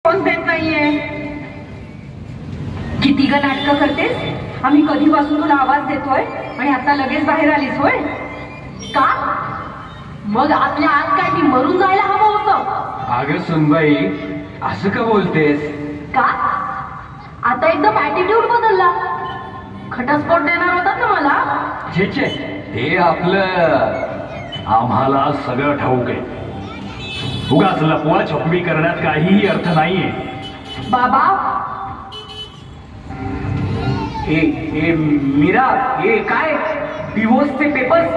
Response देत नाहीये. किती ग नाटकं करतेस? आम्ही कधीपासून तुला आवाज देतोय आणि आता लगेच बाहेर आलीस होय का? मग आपल्या आत काय ती मरून जायला हवं होतं? अगं सुनबाई, असं का बोलतेस? का आता एकदम ऍटिट्यूड बदलला? घटस्फोट देणार होतात ना मला? छे छे, हे आपलं आम्हाला सगळं ठाऊक आहे. उगाच लपवा छपवी करण्यात काहीही अर्थ नाहीये. बाबा ए मीरा, हे काय डिवोर्सचे पेपर्स?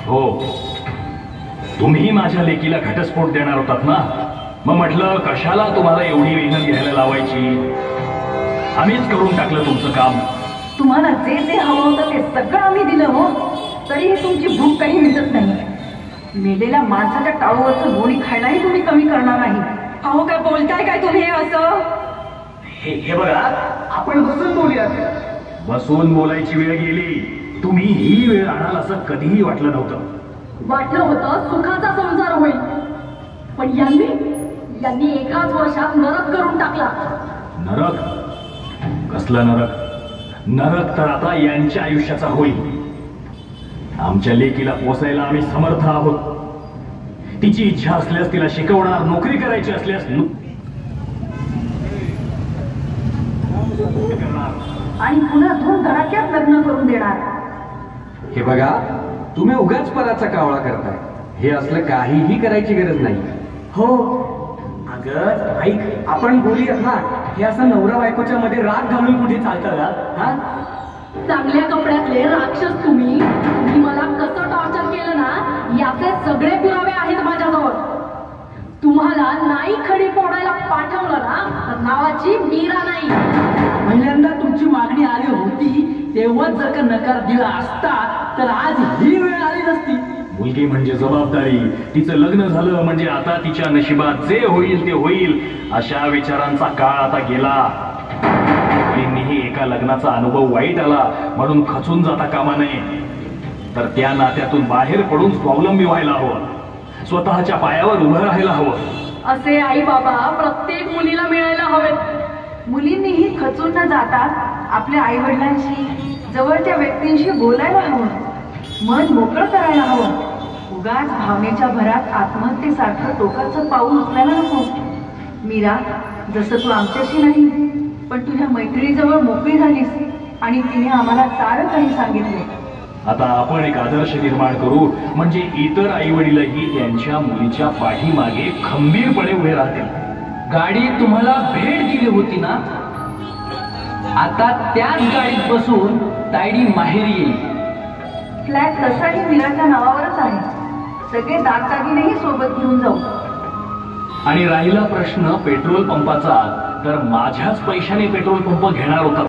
हो, तुम्ही माझ्या लेकीला घटस्फोट देणार होतात ना, मग म्हटलं कशाला तुम्हाला एवढी मेहनत घ्यायला लावायची. आम्हीच करून टाकलं तुमचं काम. तुम्हाला जे जे हवं होतं ते सगळं आम्ही दिलं हो, तरीही तुमची भूक काही मिटत नाही. मेलेल्या माणसाच्या टाळूवरचं गोणी खायलाही तुम्ही कमी करणार नाही. अहो काय बोलताय काय तुम्ही असं? हे बघा, आपण बसून बोलूयात. बसून बोलायची वेळ गेली. तुम्ही ही वेळ आणाल असं कधीही वाटलं नव्हतं. वाटलं होतं सुखाचा संसार होईल, पण यांनी एकाच वर्षात नरक करून टाकला. नरक? कसलं नरक? नरक तर आता यांच्या आयुष्याचा होईल. आमच्या लेकीला पोसायला आम्ही समर्थ आहोत. तिची इच्छा असल्यास तिला शिकवणार, नोकरी करायची असल्यास आणि पुन्हा 2 धडाक्यात लग्न करून देणार. हे बघा, तुम्ही उगाच पराचा कावळा करताय. हे असलं काहीही करायची गरज नाही. हो अगं ऐक, आपण बोलूयात ना. हे असं नवरा बायकोच्या मध्ये राग घालून कुठे चालतं का? हा, चांगल्या कपड्यातले राक्षस तुम्ही मला कसं टॉर्चर केलं ना, याचे सगळे पुरावे आहेत माझ्याजवळ. तुम्हाला नाही खडी फोडायला पाठवलं ना, तर नावाची मीरा नाही. पहिल्यांदा तुमची मागणी आली होती तेव्हाच जर का नकार दिला असता तर आज ही वेळ आली नसती. मुलगी म्हणजे जबाबदारी, तिचं लग्न झालं म्हणजे आता तिच्या नशिबात जे होईल ते होईल, अशा विचारांचा काळ आता गेला. मुलींनीही एका लग्नाचा अनुभव वाईट आला म्हणून खचून जाता कामा नये, तर त्या नात्यातून बाहेर पडून स्वावलंबी व्हायला हवं, स्वतःच्या पायावर उभं राहायला हवं. असे आई बाबा प्रत्येक मुलीला मिळायला हवेत. मुलींनीही खचून न जाता आपल्या आई वडिलांशी, जवळच्या व्यक्तींशी बोलायला हवं, मन मोकळं करायला हवं. उगाच भावनेच्या भरात आत्महत्येसारखं टोकाचं पाऊल उचलायला नको. मीरा, जसं तू आमच्याशी नाही पण तुझ्या मैत्रिणीजवळ मोकळी झालीस आणि तिने आम्हाला सारं काही सांगितले. आता आपण एक आदर्श निर्माण करू, म्हणजे इतर आई वडीलही त्यांच्या मुलीच्या पाठीमागे खंबीरपणे उभे राहतील. गाडी तुम्हाला भेट दिली होती ना, आता त्याच गाडीत बसून तायडी माहेरी येईल. फ्लॅट तसाही मीराच्या नावावरच आहे. सगळे दागदागिनेही सोबत घेऊन जाऊ. आणि राहिला प्रश्न पेट्रोल पंपाचा, तर माझ्याच पैशाने पेट्रोल पंप घेणार होता